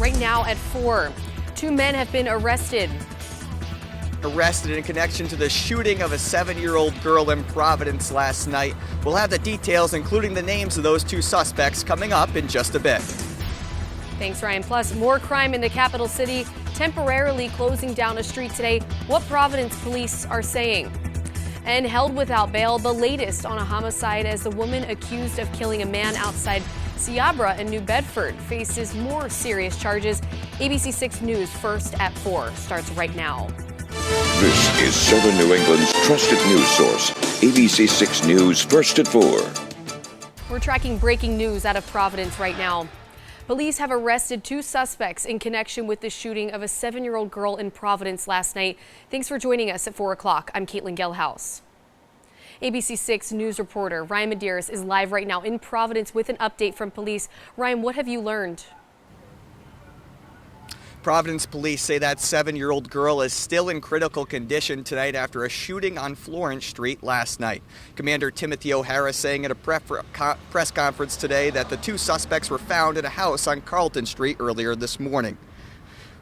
Right now at 4, 2 men have been arrested in connection to the shooting of a 7-year-old girl in Providence last night. We'll have the details, including the names of those 2 suspects, coming up in just a bit. Thanks, Ryan. Plus, more crime in the capital city, temporarily closing down a street today. What Providence police are saying. And held without bail, the latest on a homicide as the woman accused of killing a man outside Seabra in New Bedford faces more serious charges. ABC 6 News first at 4 starts right now. This is Southern New England's trusted news source, ABC 6 News first at 4. We're tracking breaking news out of Providence right now. Police have arrested 2 suspects in connection with the shooting of a 7-year-old girl in Providence last night. Thanks for joining us at 4 o'clock. I'm Caitlin Gelhaus. ABC 6 News reporter Ryan Medeiros is live right now in Providence with an update from police. Ryan, what have you learned? Providence police say that 7-year-old girl is still in critical condition tonight after a shooting on Florence Street last night. Commander Timothy O'Hara saying at a press conference today that the 2 suspects were found at a house on Carlton Street earlier this morning.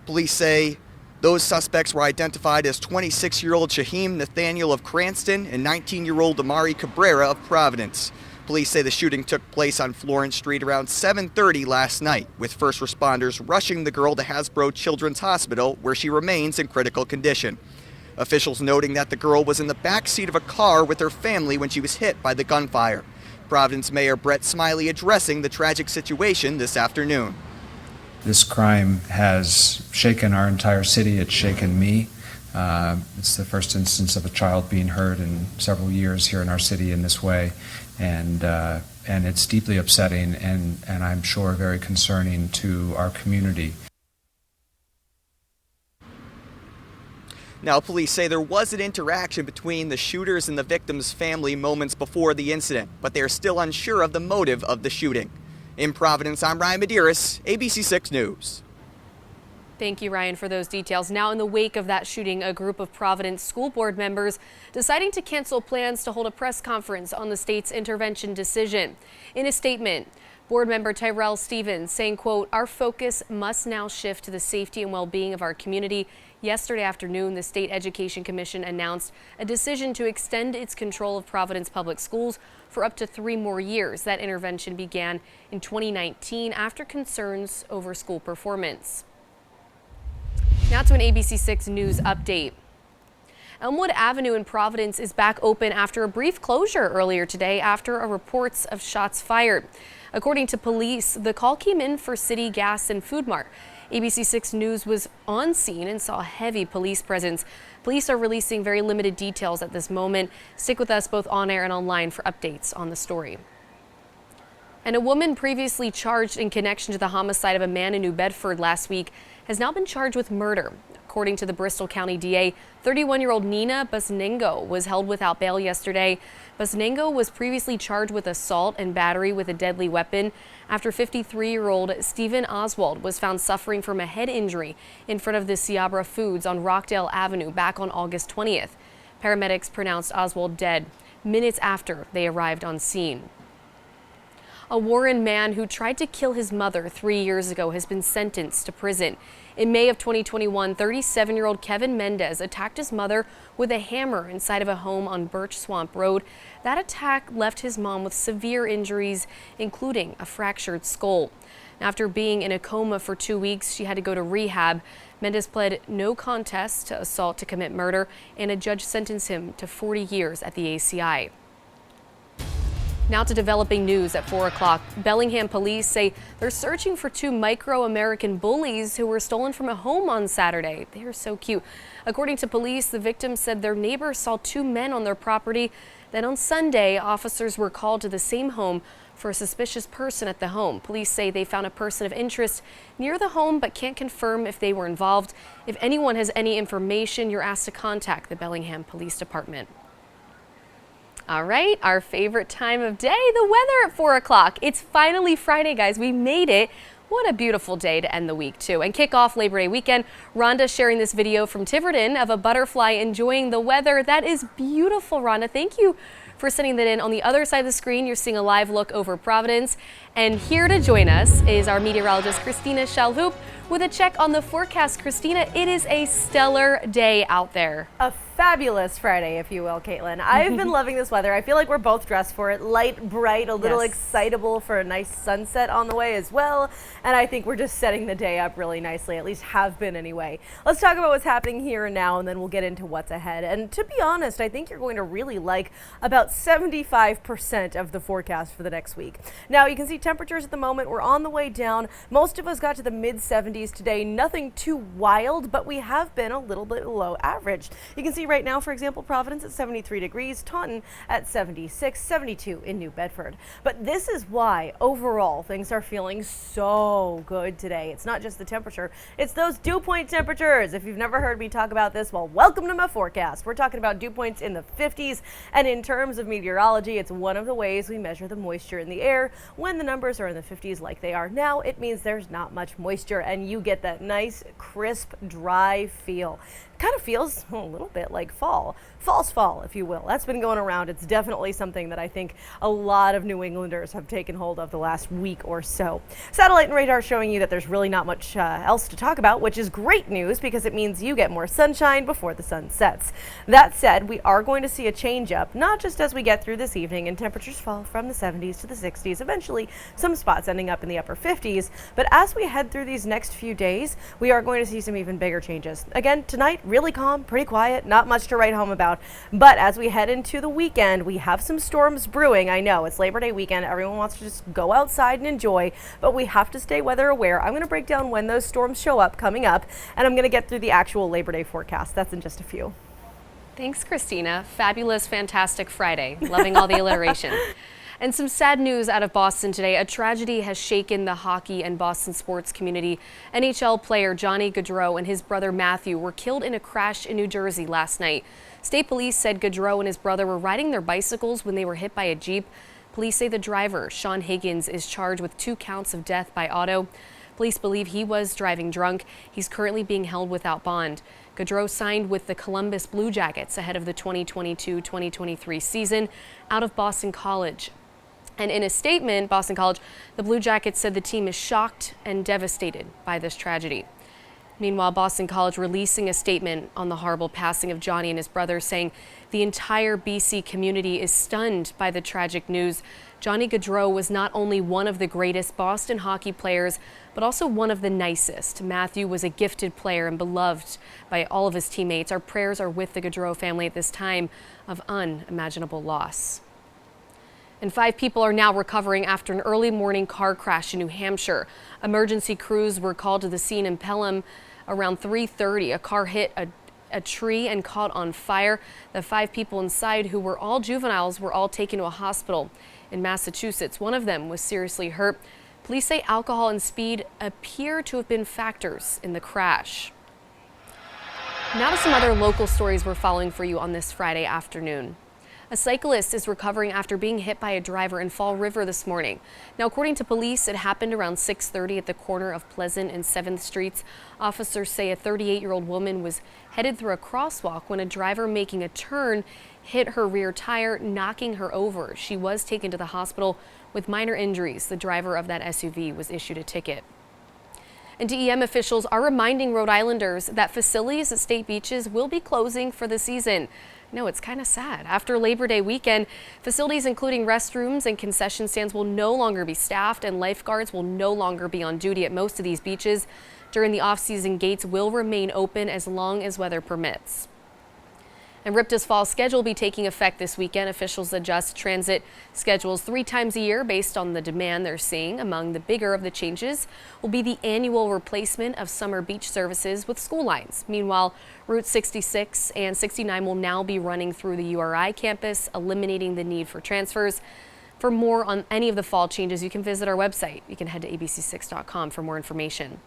Police say those suspects were identified as 26-year-old Shaheem Nathaniel of Cranston and 19-year-old Amari Cabrera of Providence. Police say the shooting took place on Florence Street around 7:30 last night, with first responders rushing the girl to Hasbro Children's Hospital, where she remains in critical condition. Officials noting that the girl was in the back seat of a car with her family when she was hit by the gunfire. Providence Mayor Brett Smiley addressing the tragic situation this afternoon. This crime has shaken our entire city. It's shaken me. It's the first instance of a child being hurt in several years here in our city in this way, and it's deeply upsetting and I'm sure very concerning to our community. Now, police say there was an interaction between the shooters and the victim's family moments before the incident, but they are still unsure of the motive of the shooting. In Providence, I'm Ryan Medeiros, ABC 6 News. Thank you, Ryan, for those details. Now, in the wake of that shooting, a group of Providence school board members deciding to cancel plans to hold a press conference on the state's intervention decision. In a statement, board member Tyrell Stevens saying, quote, "Our focus must now shift to the safety and well-being of our community." Yesterday afternoon, the State Education Commission announced a decision to extend its control of Providence Public Schools for up to 3 more years. That intervention began in 2019 after concerns over school performance. Now to an ABC 6 News update. Elmwood Avenue in Providence is back open after a brief closure earlier today after reports of shots fired. According to police, the call came in for City Gas and Food Mart. ABC 6 News was on scene and saw a heavy police presence. Police are releasing very limited details at this moment. Stick with us both on air and online for updates on the story. And a woman previously charged in connection to the homicide of a man in New Bedford last week has now been charged with murder. According to the Bristol County DA, 31-year-old Nina Busnengo was held without bail yesterday. Busnengo was previously charged with assault and battery with a deadly weapon after 53-year-old Stephen Oswald was found suffering from a head injury in front of the Seabra Foods on Rockdale Avenue back on August 20th. Paramedics pronounced Oswald dead minutes after they arrived on scene. A Warren man who tried to kill his mother 3 years ago has been sentenced to prison. In May of 2021, 37-year-old Kevin Mendez attacked his mother with a hammer inside of a home on Birch Swamp Road. That attack left his mom with severe injuries, including a fractured skull. After being in a coma for 2 weeks, she had to go to rehab. Mendez pled no contest to assault to commit murder, and a judge sentenced him to 40 years at the ACI. Now to developing news at 4 o'clock. Bellingham police say they're searching for 2 micro-American bullies who were stolen from a home on Saturday. They are so cute. According to police, the victims said their neighbor saw 2 men on their property. Then on Sunday, officers were called to the same home for a suspicious person at the home. Police say they found a person of interest near the home but can't confirm if they were involved. If anyone has any information, you're asked to contact the Bellingham Police Department. All right, our favorite time of day, the weather at 4 o'clock. It's finally Friday, guys. We made it. What a beautiful day to end the week, too. And kick off Labor Day weekend. Rhonda sharing this video from Tiverton of a butterfly enjoying the weather. That is beautiful, Rhonda. Thank you for sending that in. On the other side of the screen, you're seeing a live look over Providence. And here to join us is our meteorologist, Christina Shalhoub. With a check on the forecast, Christina, it is a stellar day out there. A fabulous Friday, if you will, Caitlin. I've been loving this weather. I feel like we're both dressed for it. Light, bright, a little excitable for a nice sunset on the way as well. And I think we're just setting the day up really nicely, at least have been anyway. Let's talk about what's happening here and now, and then we'll get into what's ahead. And to be honest, I think you're going to really like about 75% of the forecast for the next week. Now, you can see temperatures at the moment. We're on the way down. Most of us got to the mid-70s today. Nothing too wild, but we have been a little bit below average. You can see right now, for example, Providence at 73 degrees, Taunton at 76, 72 in New Bedford. But this is why overall things are feeling so good today. It's not just the temperature, it's those dew point temperatures. If you've never heard me talk about this, well, welcome to my forecast. We're talking about dew points in the 50s, and in terms of meteorology, it's one of the ways we measure the moisture in the air. When the numbers are in the 50s like they are now, it means there's not much moisture and you get that nice, crisp, dry feel. Kind of feels a little bit like fall. False fall, if you will. That's been going around. It's definitely something that I think a lot of New Englanders have taken hold of the last week or so. Satellite and radar showing you that there's really not much else to talk about, which is great news because it means you get more sunshine before the sun sets. That said, we are going to see a change up, not just as we get through this evening and temperatures fall from the 70s to the 60s, eventually some spots ending up in the upper 50s, but as we head through these next few days, we are going to see some even bigger changes. Again, tonight, really calm, pretty quiet, not much to write home about. But as we head into the weekend, we have some storms brewing. I know it's Labor Day weekend. Everyone wants to just go outside and enjoy, but we have to stay weather aware. I'm going to break down when those storms show up coming up, and I'm going to get through the actual Labor Day forecast. That's in just a few. Thanks, Christina. Fabulous, fantastic Friday. Loving all the alliteration. And some sad news out of Boston today. A tragedy has shaken the hockey and Boston sports community. NHL player Johnny Gaudreau and his brother Matthew were killed in a crash in New Jersey last night. State police said Gaudreau and his brother were riding their bicycles when they were hit by a Jeep. Police say the driver, Sean Higgins, is charged with 2 counts of death by auto. Police believe he was driving drunk. He's currently being held without bond. Gaudreau signed with the Columbus Blue Jackets ahead of the 2022-2023 season out of Boston College. And in a statement, Boston College, the Blue Jackets said the team is shocked and devastated by this tragedy. Meanwhile, Boston College releasing a statement on the horrible passing of Johnny and his brother, saying the entire BC community is stunned by the tragic news. Johnny Gaudreau was not only one of the greatest Boston hockey players, but also one of the nicest. Matthew was a gifted player and beloved by all of his teammates. Our prayers are with the Gaudreau family at this time of unimaginable loss. And 5 people are now recovering after an early morning car crash in New Hampshire. Emergency crews were called to the scene in Pelham around 3:30. A car hit a tree and caught on fire. The 5 people inside, who were all juveniles, were all taken to a hospital in Massachusetts. One of them was seriously hurt. Police say alcohol and speed appear to have been factors in the crash. Now to some other local stories we're following for you on this Friday afternoon. A cyclist is recovering after being hit by a driver in Fall River this morning. Now, according to police, it happened around 6:30 at the corner of Pleasant and 7th Streets. Officers say a 38-year-old woman was headed through a crosswalk when a driver making a turn hit her rear tire, knocking her over. She was taken to the hospital with minor injuries. The driver of that SUV was issued a ticket. And DEM officials are reminding Rhode Islanders that facilities at state beaches will be closing for the season. No, it's kind of sad. After Labor Day weekend, facilities including restrooms and concession stands will no longer be staffed, and lifeguards will no longer be on duty at most of these beaches. During the off-season, gates will remain open as long as weather permits. And RIPTA's fall schedule will be taking effect this weekend. Officials adjust transit schedules 3 times a year based on the demand they're seeing. Among the bigger of the changes will be the annual replacement of summer beach services with school lines. Meanwhile, Route 66 and 69 will now be running through the URI campus, eliminating the need for transfers. For more on any of the fall changes, you can visit our website. You can head to abc6.com for more information.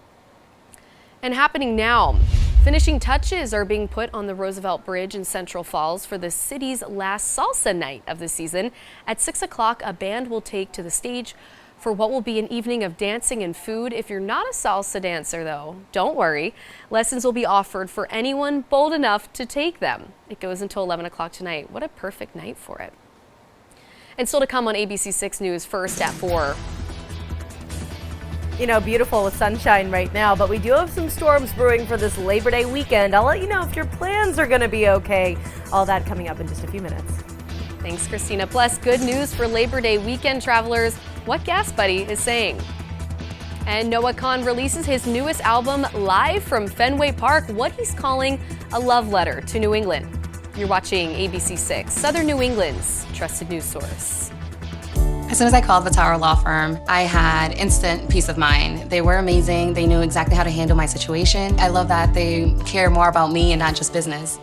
And happening now, finishing touches are being put on the Roosevelt Bridge in Central Falls for the city's last salsa night of the season. At 6 o'clock, a band will take to the stage for what will be an evening of dancing and food. If you're not a salsa dancer, though, don't worry. Lessons will be offered for anyone bold enough to take them. It goes until 11 o'clock tonight. What a perfect night for it. And still to come on ABC6 News, first at 4. beautiful with sunshine right now, but we do have some storms brewing for this Labor Day weekend. I'll let you know if your plans are going to be okay. All that coming up in just a few minutes. Thanks, Christina. Plus, good news for Labor Day weekend travelers, what Gas Buddy is saying. And Noah Kahan releases his newest album live from Fenway Park, what he's calling a love letter to New England. You're watching ABC 6, Southern New England's trusted news source. As soon as I called the Tower Law Firm, I had instant peace of mind. They were amazing. They knew exactly how to handle my situation. I love that they care more about me and not just business.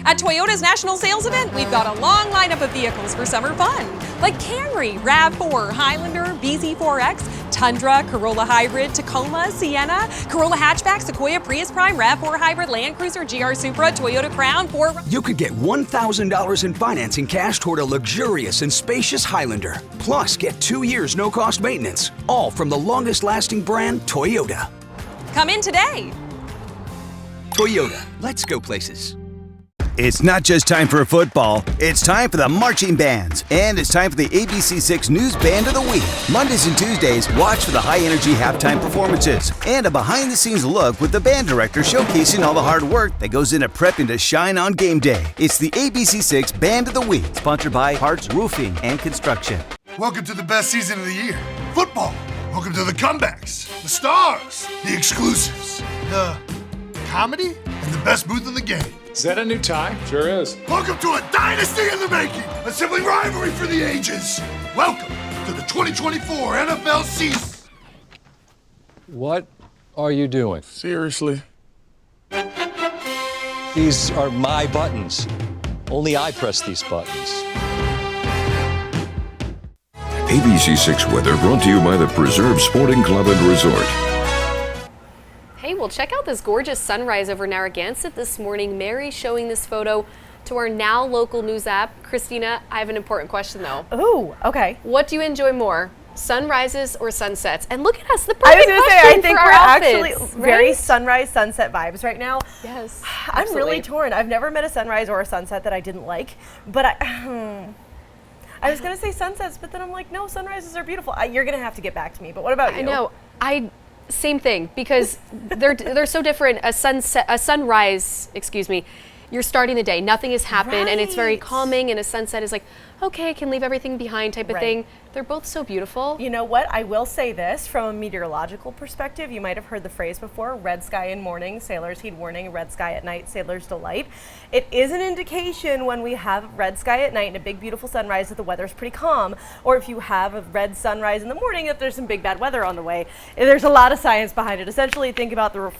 At Toyota's National Sales Event, we've got a long lineup of vehicles for summer fun, like Camry, RAV4, Highlander, BZ4X, Tundra, Corolla Hybrid, Tacoma, Sienna, Corolla Hatchback, Sequoia, Prius Prime, RAV4 Hybrid, Land Cruiser, GR Supra, Toyota Crown, Ford. You could get $1,000 in financing cash toward a luxurious and spacious Highlander. Plus, get 2 years no-cost maintenance, all from the longest-lasting brand, Toyota. Come in today. Toyota, let's go places. It's not just time for football, it's time for the marching bands. And it's time for the ABC 6 News Band of the Week. Mondays and Tuesdays, watch for the high-energy halftime performances and a behind-the-scenes look with the band director showcasing all the hard work that goes into prepping to shine on game day. It's the ABC 6 Band of the Week, sponsored by Hart's Roofing and Construction. Welcome to the best season of the year, football. Welcome to the comebacks, the stars, the exclusives, the comedy, and the best booth in the game. Is that a new tie? Sure is. Welcome to a dynasty in the making, a sibling rivalry for the ages. Welcome to the 2024 NFL season. What are you doing? Seriously? These are my buttons. Only I press these buttons. ABC 6 weather brought to you by the Preserve Sporting Club and Resort. Hey, well, check out this gorgeous sunrise over Narragansett this morning. Mary's showing this photo to our Now Local News app. Christina, I have an important question, though. Ooh, okay. What do you enjoy more, sunrises or sunsets? And look at us, the I was perfect going to say, question I think for we're our actually outfits, very right? sunrise, sunset vibes right now. Yes, I'm absolutely. really torn. I've never met a sunrise or a sunset that I didn't like, but I was going to say sunsets, but then I'm like, no, sunrises are beautiful. You're going to have to get back to me, but what about you? I know. Same thing, because they're so different. A sunrise, you're starting the day. Nothing has happened, and it's very calming. And a sunset is like, okay, I can leave everything behind type of thing. They're both so beautiful. You know what? I will say this from a meteorological perspective. You might have heard the phrase before, red sky in morning, sailor's heed warning, red sky at night, sailor's delight. It is an indication when we have red sky at night and a big beautiful sunrise that the weather's pretty calm, or if you have a red sunrise in the morning that there's some big bad weather on the way. There's a lot of science behind it. Essentially, think about the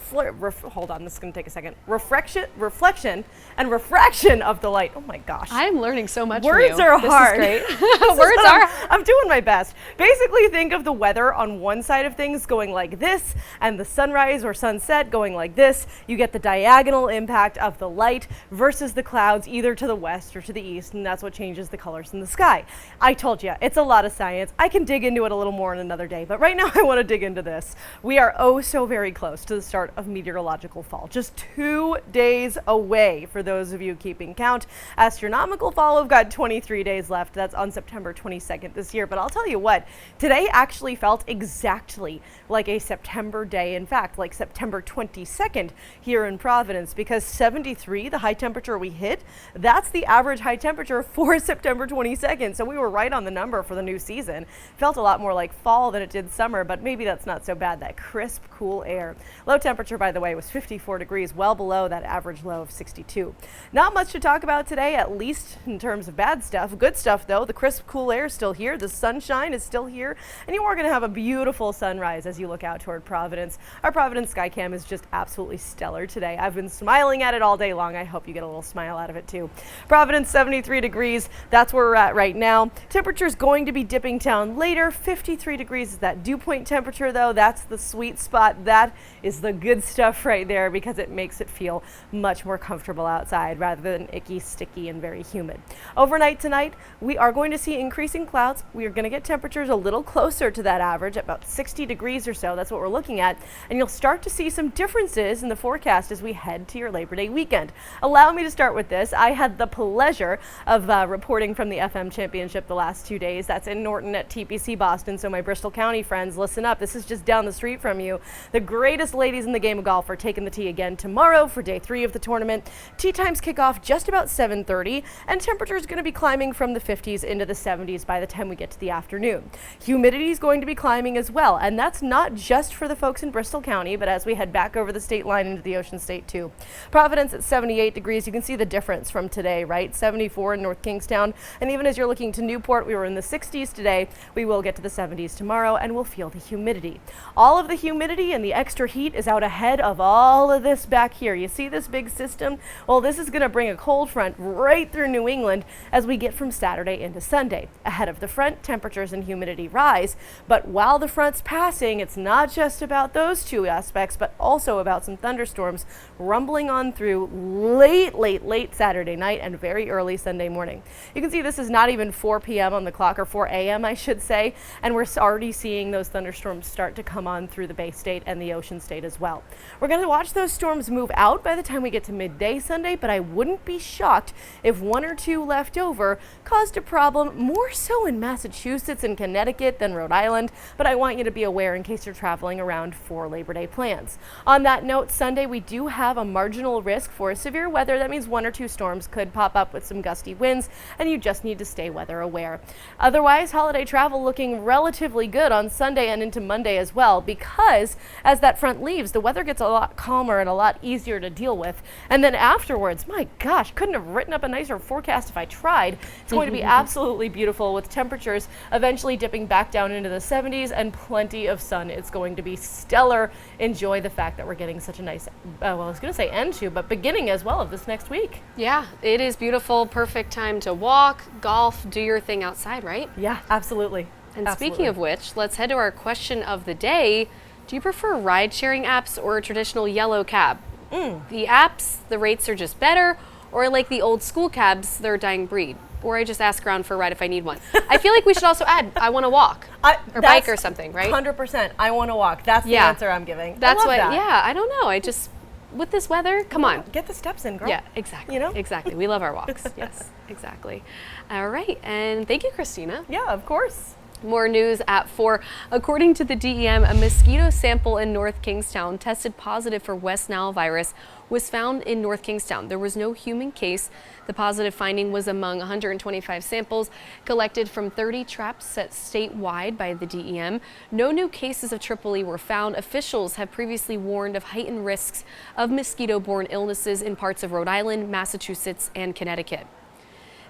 hold on, this is going to take a second. Reflection and refraction of the light. Oh my gosh. I am learning so much Words from you. are hard. This is great. Words are. I'm doing my best. Basically, think of the weather on one side of things going like this, and the sunrise or sunset going like this. You get the diagonal impact of the light versus the clouds either to the west or to the east, and that's what changes the colors in the sky. I told you, it's a lot of science. I can dig into it a little more in another day, but right now I want to dig into this. We are oh so very close to the start of meteorological fall. Just 2 days away for those of you keeping count. Astronomical fall, we've got 23 days left. That's on September 22nd this year. But I'll tell you what, today actually felt exactly like a September day. In fact, like September 22nd here in Providence, because 73, the high temperature we hit, that's the average high temperature for September 22nd. So we were right on the number for the new season. Felt a lot more like fall than it did summer, but maybe that's not so bad, that crisp, cool air. Low temperature, by the way, was 54 degrees, well below that average low of 62. Not much to talk about today, at least in terms of bad stuff. Good stuff, though. The crisp, cool air is still here. The sunshine is still here, and you are going to have a beautiful sunrise as you look out toward Providence. Our Providence Skycam is just absolutely stellar today. I've been smiling at it all day long. I hope you get a little smile out of it too. Providence, 73 degrees. That's where we're at right now. Temperature's going to be dipping down later. 53 degrees is that dew point temperature, though. That's the sweet spot. That is the good stuff right there because it makes it feel much more comfortable outside rather than icky, sticky, and very humid. Overnight tonight, we are going to see increasing clouds. We are going to get temperatures a little closer to that average, about 60 degrees or so. That's what we're looking at. And you'll start to see some differences in the forecast as we head to your Labor Day weekend. Allow me to start with this. I had the pleasure of reporting from the FM Championship the last 2 days. That's in Norton at TPC Boston. So my Bristol County friends, listen up. This is just down the street from you. The greatest ladies in the game of golf are taking the tee again tomorrow for day 3 of the tournament. Tee times kick off just about 7:30, and temperature is going to be climbing from the 50s into the 70s by the time we get to the afternoon. Humidity is going to be climbing as well, and that's not just for the folks in Bristol County, but as we head back over the state line into the Ocean State too. Providence at 78 degrees. You can see the difference from today, right? 74 in North Kingstown, and even as you're looking to Newport, we were in the 60s today. We will get to the 70s tomorrow, and we'll feel the humidity. All of the humidity and the extra heat is out ahead of all of this back here. You see this big system? Well, this is going to bring a cold front right through New England as we get from Saturday into Sunday. Ahead of the front, temperatures and humidity rise, but while the front's passing, it's not just about those two aspects, but also about some thunderstorms rumbling on through late Saturday night and very early Sunday morning. You can see this is not even 4 p.m. on the clock, or 4 a.m. I should say, and we're already seeing those thunderstorms start to come on through the Bay State and the Ocean State as well. We're going to watch those storms move out by the time we get to midday Sunday, but I wouldn't be shocked if 1 or 2 left over caused a problem more so in Massachusetts and Connecticut than Rhode Island, but I want you to be aware in case you're traveling around for Labor Day plans. On that note, Sunday we do have a marginal risk for severe weather. That means 1 or 2 storms could pop up with some gusty winds, and you just need to stay weather aware. Otherwise, holiday travel looking relatively good on Sunday and into Monday as well, because as that front leaves, the weather gets a lot calmer and a lot easier to deal with. And then afterwards, my gosh, couldn't have written up a nicer forecast if I tried. It's going to be absolutely beautiful with temperatures eventually dipping back down into the 70s and plenty of sun. It's going to be stellar. Enjoy the fact that we're getting such a nice, well, I was going to say end to, but beginning as well of this next week. Yeah, it is beautiful. Perfect time to walk, golf, do your thing outside, right? Yeah, absolutely. And speaking of which, let's head to our question of the day. Do you prefer ride-sharing apps or a traditional yellow cab? The apps, the rates are just better, or like the old school cabs, they're a dying breed. Or I just ask around for a ride if I need one. I feel like we should also add, I want to walk, or bike or something, right? 100%. I want to walk. That's the answer I'm giving. That's I love what, that. yeah, I don't know. I just, with this weather, come on. Get the steps in, girl. Yeah, exactly. You know? Exactly. We love our walks. Yes, exactly. All right. And thank you, Christina. Yeah, of course. More news at 4. According to the DEM, a mosquito sample in North Kingstown tested positive for West Nile virus was found in North Kingstown. There was no human case. The positive finding was among 125 samples collected from 30 traps set statewide by the DEM. No new cases of Triple E were found. Officials have previously warned of heightened risks of mosquito-borne illnesses in parts of Rhode Island, Massachusetts, and Connecticut.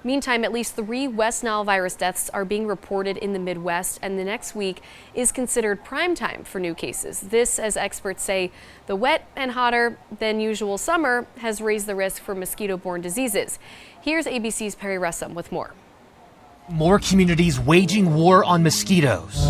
Meantime, at least 3 West Nile virus deaths are being reported in the Midwest, and the next week is considered prime time for new cases. This, as experts say, the wet and hotter than usual summer has raised the risk for mosquito-borne diseases. Here's ABC's Perry Russum with more. More communities waging war on mosquitoes.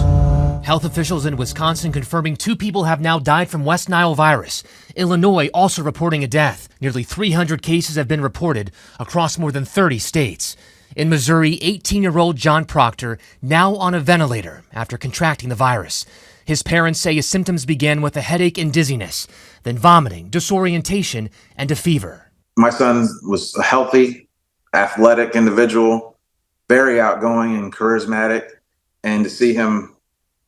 Health officials in Wisconsin confirming 2 people have now died from West Nile virus. Illinois also reporting a death. Nearly 300 cases have been reported across more than 30 states. In Missouri, 18-year-old John Proctor now on a ventilator after contracting the virus. His parents say his symptoms began with a headache and dizziness, then vomiting, disorientation, and a fever. My son was a healthy, athletic individual, very outgoing and charismatic, and to see him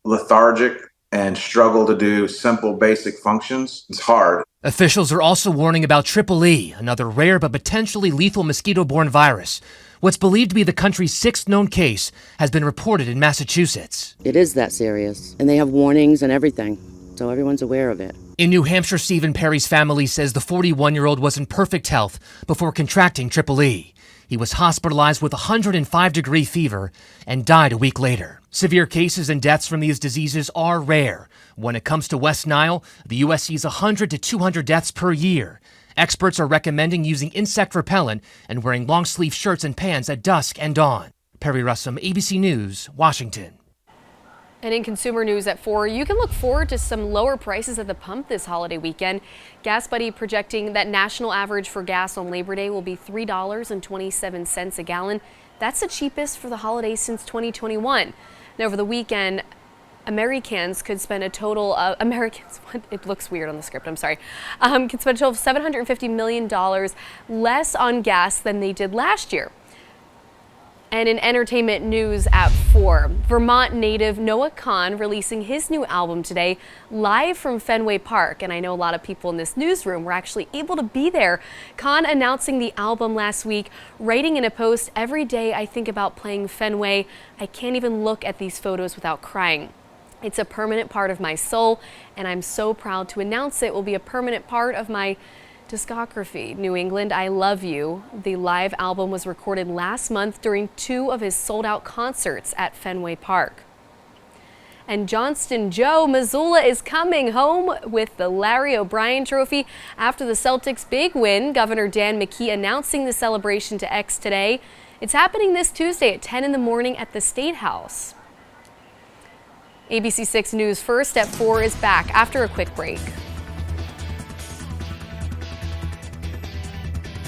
lethargic and struggle to do simple basic functions, it's hard. Officials are also warning about Triple E, another rare but potentially lethal mosquito-borne virus. What's believed to be the country's 6th known case has been reported in Massachusetts. It is that serious, and they have warnings and everything, so everyone's aware of it. In New Hampshire, Stephen Perry's family says the 41-year-old was in perfect health before contracting Triple E. He was hospitalized with 105-degree fever and died a week later. Severe cases and deaths from these diseases are rare. When it comes to West Nile, the U.S. sees 100 to 200 deaths per year. Experts are recommending using insect repellent and wearing long-sleeve shirts and pants at dusk and dawn. Perry Russum, ABC News, Washington. And in consumer news at 4, you can look forward to some lower prices at the pump this holiday weekend. Gas Buddy projecting that national average for gas on Labor Day will be $3.27 a gallon. That's the cheapest for the holiday since 2021. Now, over the weekend, Americans could spend a total of it looks weird on the script, I'm sorry. Could spend a total of $750 million less on gas than they did last year. And in entertainment news at 4, Vermont native Noah Kahan releasing his new album today live from Fenway Park. And I know a lot of people in this newsroom were actually able to be there. Kahan announcing the album last week, writing in a post, "Every day I think about playing Fenway. I can't even look at these photos without crying. It's a permanent part of my soul, and I'm so proud to announce it will be a permanent part of my discography." New England, I Love You. The live album was recorded last month during 2 of his sold-out concerts at Fenway Park. And Johnston Joe, Missoula is coming home with the Larry O'Brien Trophy after the Celtics' big win. Governor Dan McKee announcing the celebration to X today. It's happening this Tuesday at 10 in the morning at the State House. ABC 6 News First at 4 is back after a quick break.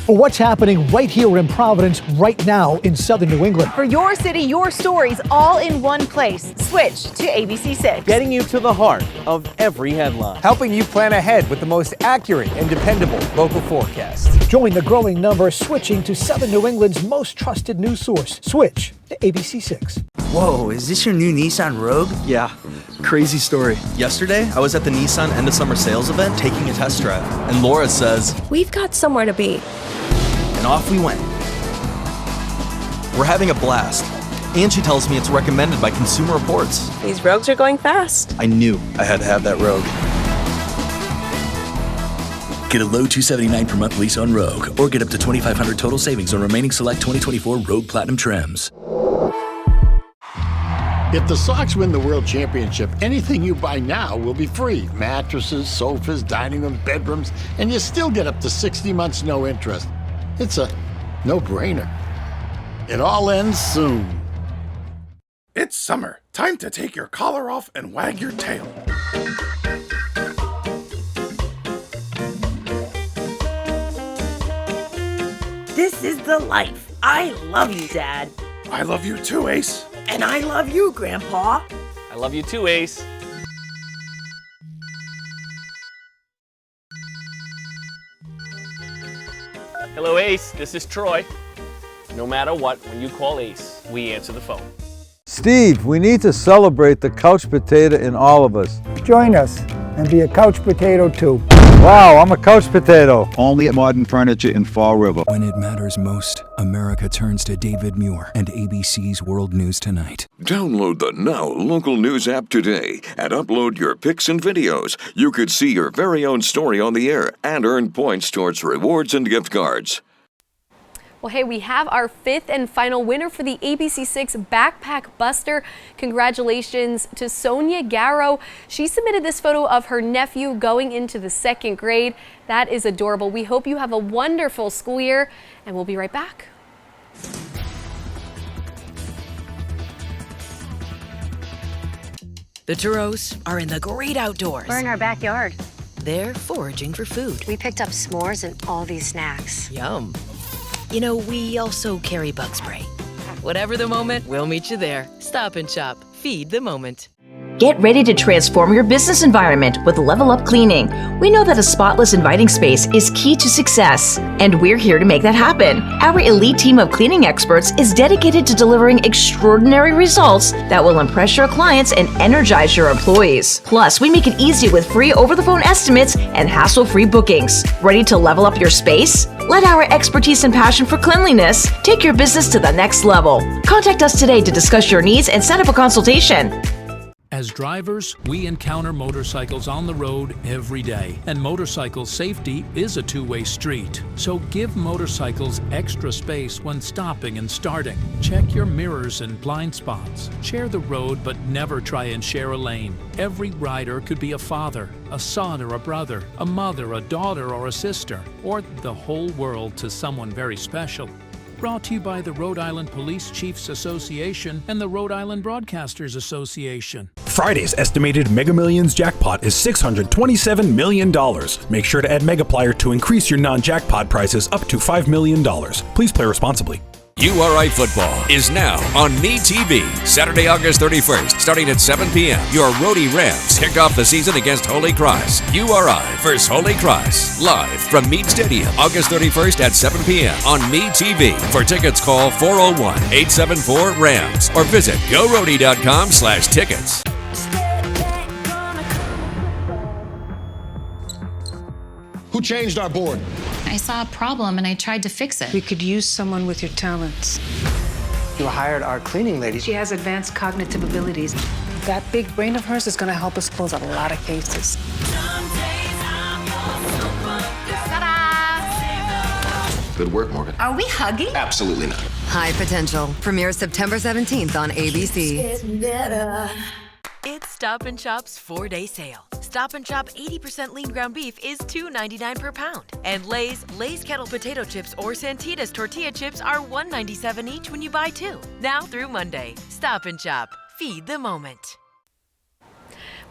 For what's happening right here in Providence right now in southern New England. For your city, your stories, all in one place. Switch to ABC 6. Getting you to the heart of every headline. Helping you plan ahead with the most accurate and dependable local forecasts. Join the growing number switching to southern New England's most trusted news source. Switch to ABC 6. Whoa, is this your new Nissan Rogue? Yeah, crazy story. Yesterday, I was at the Nissan End of Summer Sales event taking a test drive, and Laura says, "We've got somewhere to be." And off we went. We're having a blast. And she tells me it's recommended by Consumer Reports. These Rogues are going fast. I knew I had to have that Rogue. Get a low $279 per month lease on Rogue, or get up to $2,500 total savings on remaining select 2024 Rogue Platinum trims. If the Sox win the World Championship, anything you buy now will be free. Mattresses, sofas, dining rooms, bedrooms, and you still get up to 60 months no interest. It's a no-brainer. It all ends soon. It's summer. Time to take your collar off and wag your tail. This is the life. I love you, Dad. I love you too, Ace. And I love you, Grandpa. I love you too, Ace. Hello, Ace. This is Troy. No matter what, when you call Ace, we answer the phone. Steve, we need to celebrate the couch potato in all of us. Join us and be a couch potato too. Wow, I'm a couch potato. Only at Modern Furniture in Fall River. When it matters most, America turns to David Muir and ABC's World News Tonight. Download the Now Local News app today and upload your pics and videos. You could see your very own story on the air and earn points towards rewards and gift cards. Well, hey, we have our 5th and final winner for the ABC6 Backpack Buster. Congratulations to Sonia Garrow. She submitted this photo of her nephew going into the 2nd grade. That is adorable. We hope you have a wonderful school year, and we'll be right back. The Turos are in the great outdoors. We're in our backyard. They're foraging for food. We picked up s'mores and all these snacks. Yum. You know, we also carry bug spray. Whatever the moment, we'll meet you there. Stop and Shop. Feed the moment. Get ready to transform your business environment with Level Up Cleaning. We know that a spotless, inviting space is key to success, and we're here to make that happen. Our elite team of cleaning experts is dedicated to delivering extraordinary results that will impress your clients and energize your employees. Plus, we make it easy with free over-the-phone estimates and hassle-free bookings. Ready to level up your space? Let our expertise and passion for cleanliness take your business to the next level. Contact us today to discuss your needs and set up a consultation. As drivers, we encounter motorcycles on the road every day, and motorcycle safety is a two-way street. So give motorcycles extra space when stopping and starting. Check your mirrors and blind spots. Share the road, but never try and share a lane. Every rider could be a father, a son or a brother, a mother, a daughter or a sister, or the whole world to someone very special. Brought to you by the Rhode Island Police Chiefs Association and the Rhode Island Broadcasters Association. Friday's estimated Mega Millions jackpot is $627 million. Make sure to add Megaplier to increase your non-jackpot prizes up to $5 million. Please play responsibly. URI Football is now on MeTV, Saturday, August 31st, starting at 7 p.m. Your Rhody Rams kick off the season against Holy Cross. URI versus Holy Cross, live from Meade Stadium, August 31st at 7 p.m. on MeTV. For tickets, call 401-874-RAMS or visit GoRhody.com/tickets. Who changed our board? I saw a problem and I tried to fix it. We could use someone with your talents. You hired our cleaning lady. She has advanced cognitive abilities. That big brain of hers is going to help us close a lot of cases. Good work, Morgan. Are we hugging? Absolutely not. High Potential premieres September 17th on ABC. It's Stop & Shop's 4-day sale. Stop & Shop 80% lean ground beef is $2.99 per pound. And Lay's Kettle Potato Chips or Santitas Tortilla Chips are $1.97 each when you buy 2. Now through Monday. Stop & Shop. Feed the moment.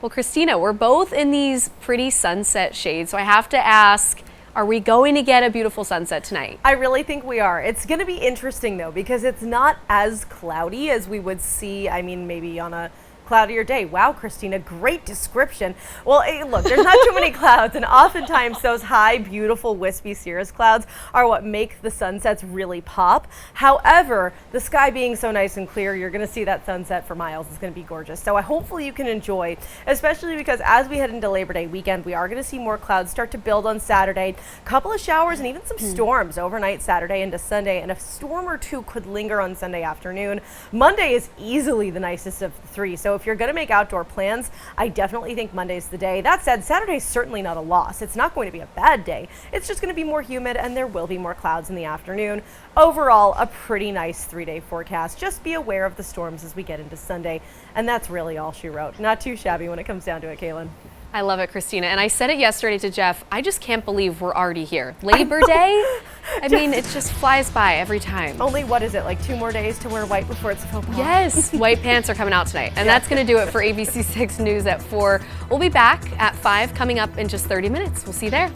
Well, Christina, we're both in these pretty sunset shades, so I have to ask, are we going to get a beautiful sunset tonight? I really think we are. It's going to be interesting, though, because it's not as cloudy as we would see, maybe on a cloudier day. Wow, Christina, great description. Well, hey, look, there's not too many clouds, and oftentimes those high, beautiful, wispy cirrus clouds are what make the sunsets really pop. However, the sky being so nice and clear, you're going to see that sunset for miles. It's going to be gorgeous. So hopefully you can enjoy, especially because as we head into Labor Day weekend, we are going to see more clouds start to build on Saturday. A couple of showers and even some storms overnight Saturday into Sunday, and a storm or two could linger on Sunday afternoon. Monday is easily the nicest of the three. So if you're going to make outdoor plans, I definitely think Monday's the day. That said, Saturday's certainly not a loss. It's not going to be a bad day. It's just going to be more humid and there will be more clouds in the afternoon. Overall, a pretty nice 3-day forecast. Just be aware of the storms as we get into Sunday. And that's really all she wrote. Not too shabby when it comes down to it, Kaylin. I love it, Christina. And I said it yesterday to Jeff, I just can't believe we're already here. Labor Day? I mean, it just flies by every time. Only, what is it, like 2 more days to wear white before it's football? Yes, white pants are coming out tonight. And that's going to do it for ABC 6 News at 4. We'll be back at 5 coming up in just 30 minutes. We'll see you there.